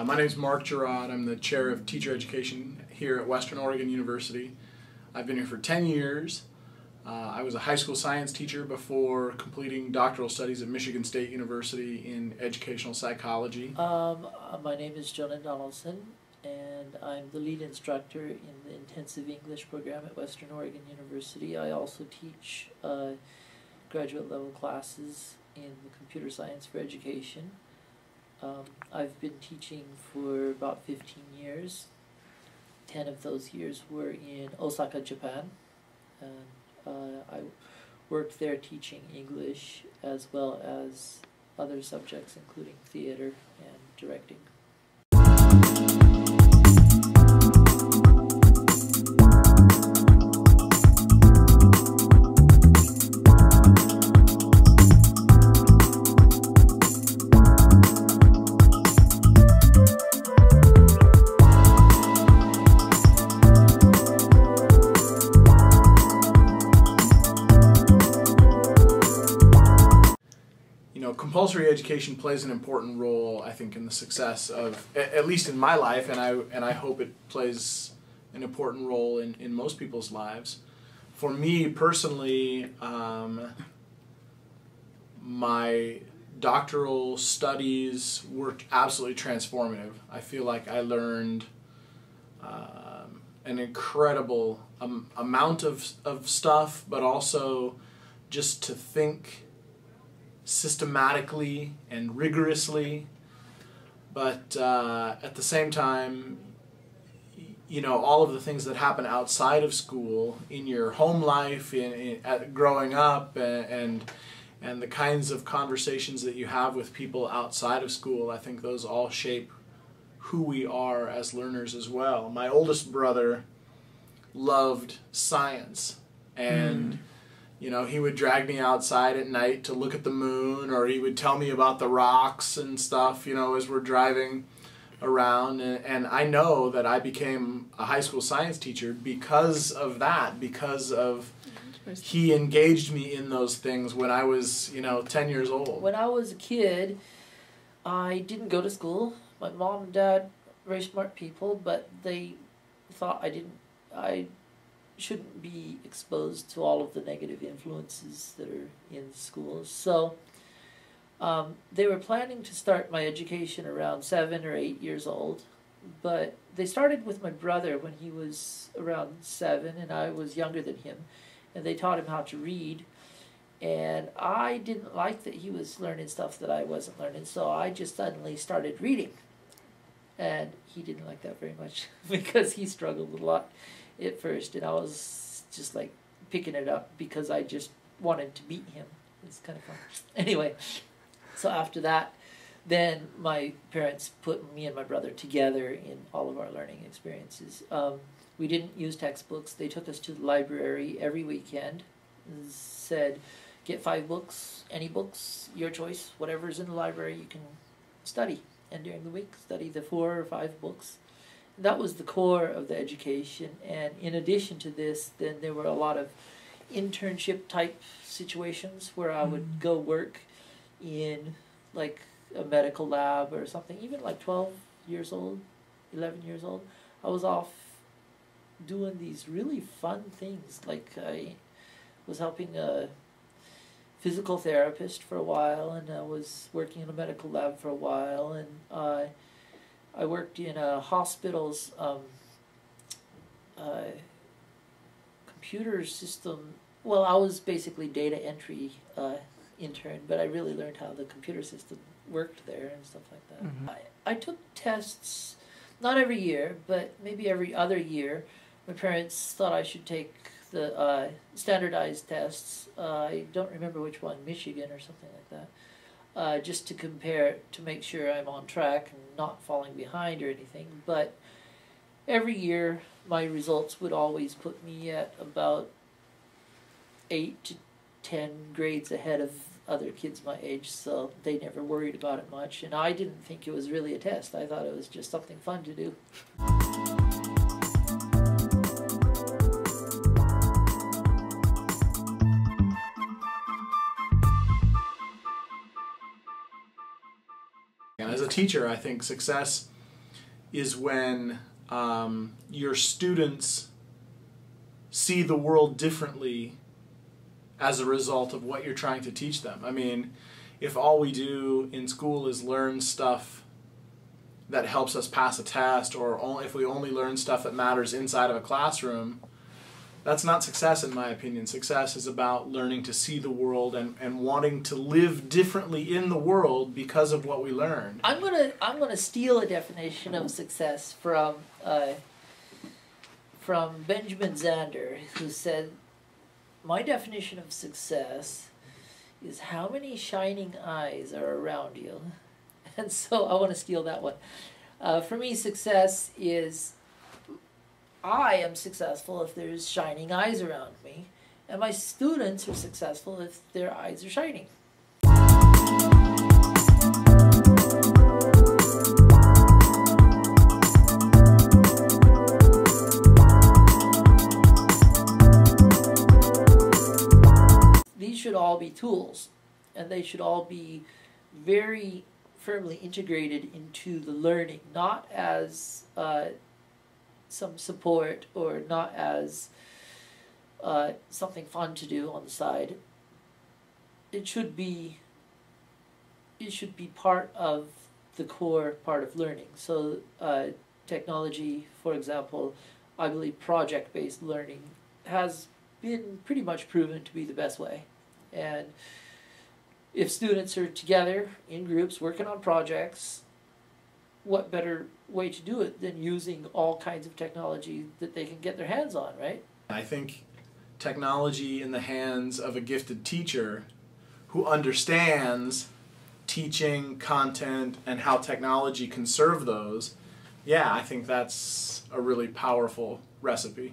My name is Mark Gerard. I'm the chair of teacher education here at Western Oregon University. I've been here for 10 years. I was a high school science teacher before completing doctoral studies at Michigan State University in educational psychology. My name is Jonah Donaldson, and I'm the lead instructor in the intensive English program at Western Oregon University. I also teach graduate level classes in the computer science for education. I've been teaching for about 15 years. 10 of those years were in Osaka, Japan. And I worked there teaching English as well as other subjects including theater and directing. Compulsory education plays an important role, I think, in the success of, at least in my life, and I hope it plays an important role in most people's lives. For me personally, my doctoral studies were absolutely transformative. I feel like I learned an incredible amount of stuff, but also just to think systematically and rigorously, but at the same time, all of the things that happen outside of school in your home life, growing up, and the kinds of conversations that you have with people outside of school, I think those all shape who we are as learners as well. My oldest brother loved science, and he would drag me outside at night to look at the moon, or he would tell me about the rocks and stuff, as we're driving around. And I know that I became a high school science teacher because of that, because of he engaged me in those things when I was, 10 years old. When I was a kid, I didn't go to school. My mom and dad, very smart people, but they thought I shouldn't be exposed to all of the negative influences that are in schools. So they were planning to start my education around 7 or 8 years old, but they started with my brother when he was around 7 and I was younger than him, and they taught him how to read. And I didn't like that he was learning stuff that I wasn't learning, so I just suddenly started reading. And he didn't like that very much because he struggled a lot at first, and I was just like picking it up because I just wanted to beat him. It's kind of fun. Anyway, so after that, then my parents put me and my brother together in all of our learning experiences. We didn't use textbooks. They took us to the library every weekend and said, get 5 books, any books, your choice, whatever's in the library you can study. And during the week, study the 4 or 5 books. That was the core of the education, and in addition to this, then there were a lot of internship type situations where I would go work in like a medical lab or something. Even like 12 years old, 11 years old, I was off doing these really fun things. Like I was helping a physical therapist for a while, and I was working in a medical lab for a while, and I worked in a hospital's computer system. Well, I was basically data entry intern, but I really learned how the computer system worked there and stuff like that. Mm-hmm. I took tests, not every year, but maybe every other year. My parents thought I should take the standardized tests. I don't remember which one, Michigan or something like that. Just to compare, to make sure I'm on track and not falling behind or anything. But every year, my results would always put me at about 8 to 10 grades ahead of other kids my age, so they never worried about it much. And I didn't think it was really a test. I thought it was just something fun to do. And as a teacher, I think success is when your students see the world differently as a result of what you're trying to teach them. I mean, if all we do in school is learn stuff that helps us pass a test, or if we only learn stuff that matters inside of a classroom, that's not success, in my opinion. Success is about learning to see the world and wanting to live differently in the world because of what we learned. I'm gonna steal a definition of success from Benjamin Zander, who said, "My definition of success is how many shining eyes are around you." And so I want to steal that one. For me, success is, I am successful if there's shining eyes around me, and my students are successful if their eyes are shining. These should all be tools, and they should all be very firmly integrated into the learning, not as some support or not as something fun to do on the side. It should be part of the core part of learning. So technology, for example, I believe project-based learning has been pretty much proven to be the best way. And if students are together in groups working on projects, what better way to do it than using all kinds of technology that they can get their hands on, right? I think technology in the hands of a gifted teacher who understands teaching, content, and how technology can serve those, yeah, I think that's a really powerful recipe.